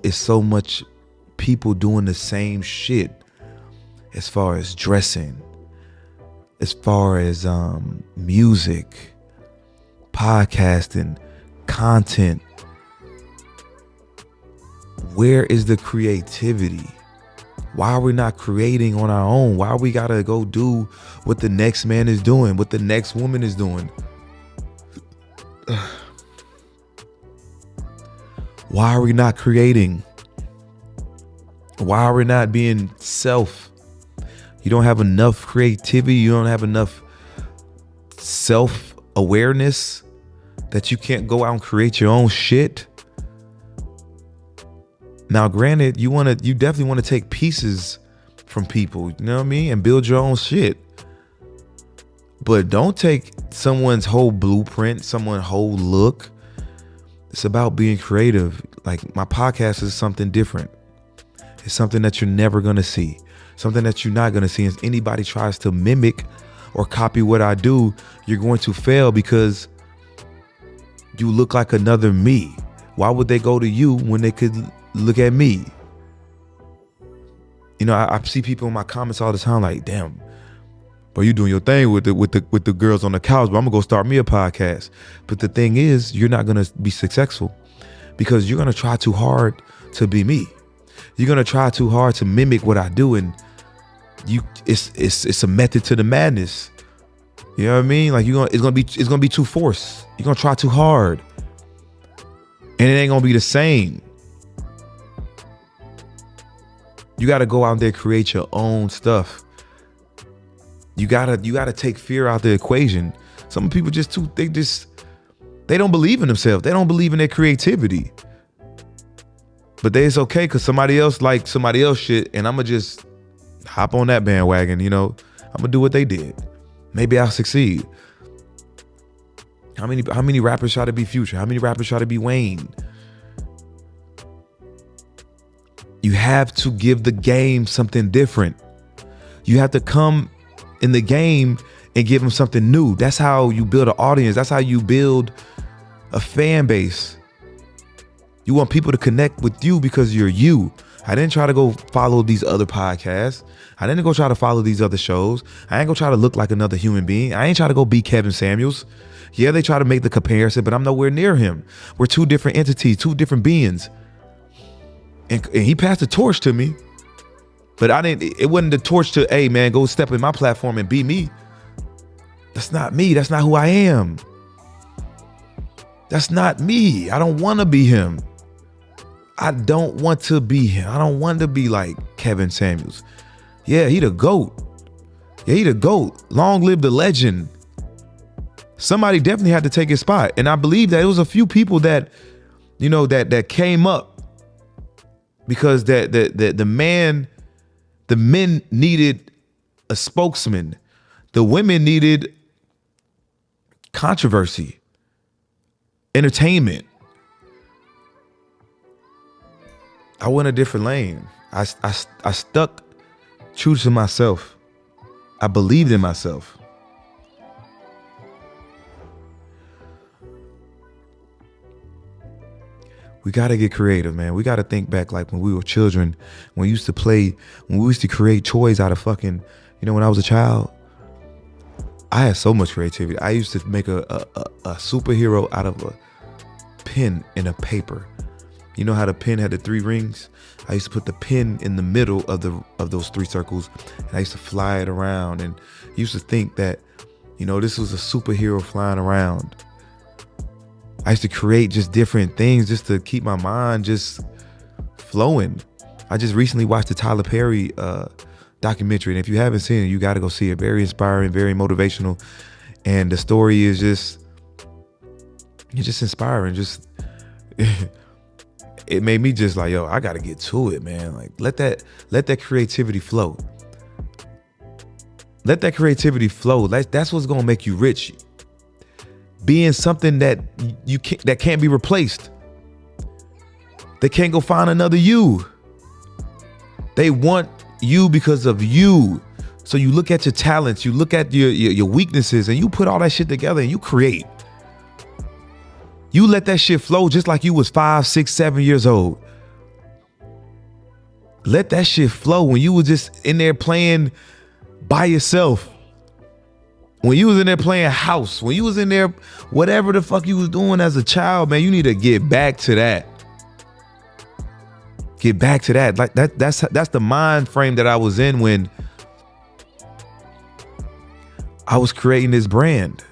it's so much people doing the same shit as far as dressing, as far as music, podcasting, content. Where is the creativity? Why are we not creating on our own? Why we gotta go do what the next man is doing, what the next woman is doing? Why are we not creating? Why are we not being self? You don't have enough creativity. You don't have enough self-awareness that you can't go out and create your own shit. Now, granted, you definitely want to take pieces from people, you know what I mean? And build your own shit. But don't take someone's whole blueprint, someone's whole look. It's about being creative. Like, my podcast is something different. It's something that you're never going to see. Something that you're not going to see. If anybody tries to mimic or copy what I do, you're going to fail because you look like another me. Why would they go to you when they could look at me? You know, I see people in my comments all the time like, damn, bro, you doing your thing with the girls on the couch, but I'm gonna go start me a podcast. But the thing is, you're not gonna be successful because you're gonna try too hard to be me. You're gonna try too hard to mimic what I do, and it's a method to the madness. You know what I mean? Like, it's gonna be too forced. You're gonna try too hard, and it ain't gonna be the same. You gotta go out there and create your own stuff. You gotta take fear out the equation. Some people they don't believe in themselves. They don't believe in their creativity. But it's okay because somebody else likes somebody else shit, and I'm gonna just hop on that bandwagon, you know. I'm gonna do what they did. Maybe I'll succeed. How many rappers try to be Future? How many rappers try to be Wayne? You have to give the game something different. You have to come in the game and give them something new. That's how you build an audience. That's how you build a fan base. You want people to connect with you because you're you. I didn't try to go follow these other podcasts. I didn't go try to follow these other shows. I ain't gonna try to look like another human being. I ain't try to go be Kevin Samuels. Yeah, they try to make the comparison, but I'm nowhere near him. We're two different entities, two different beings. And he passed the torch to me, but it wasn't the torch to, hey man, go step in my platform and be me. That's not me. That's not who I am. That's not me. I don't want to be him. I don't want to be him. I don't want to be like Kevin Samuels. Yeah, he the GOAT. Yeah, he the GOAT. Long live the legend. Somebody definitely had to take his spot. And I believe that it was a few people that, you know, that came up because the men needed a spokesman. The women needed controversy, entertainment. I went a different lane. I stuck true to myself. I believed in myself. We got to get creative, man. We got to think back like when we were children, when we used to play, when we used to create toys out of fucking, you know, when I was a child, I had so much creativity. I used to make a superhero out of a pen and a paper. You know how the pen had the 3 rings? I used to put the pen in the middle of those 3 circles, and I used to fly it around, and used to think that, you know, this was a superhero flying around. I used to create just different things just to keep my mind just flowing. I just recently watched the Tyler Perry documentary, and if you haven't seen it, you got to go see it. Very inspiring, very motivational, and the story is just inspiring. Just it made me just like, yo, I got to get to it, man. Like, let that creativity flow. Let that creativity flow. That's what's gonna make you rich. Being something that that can't be replaced. They can't go find another you. They want you because of you. So you look at your talents, you look at your weaknesses, and you put all that shit together and you create. You let that shit flow just like you was 5, 6, 7 years old. Let that shit flow. When you was just in there playing by yourself, when you was in there playing house, when you was in there, whatever the fuck you was doing as a child, man, you need to get back to that. Get back to that. Like that's the mind frame that I was in when I was creating this brand.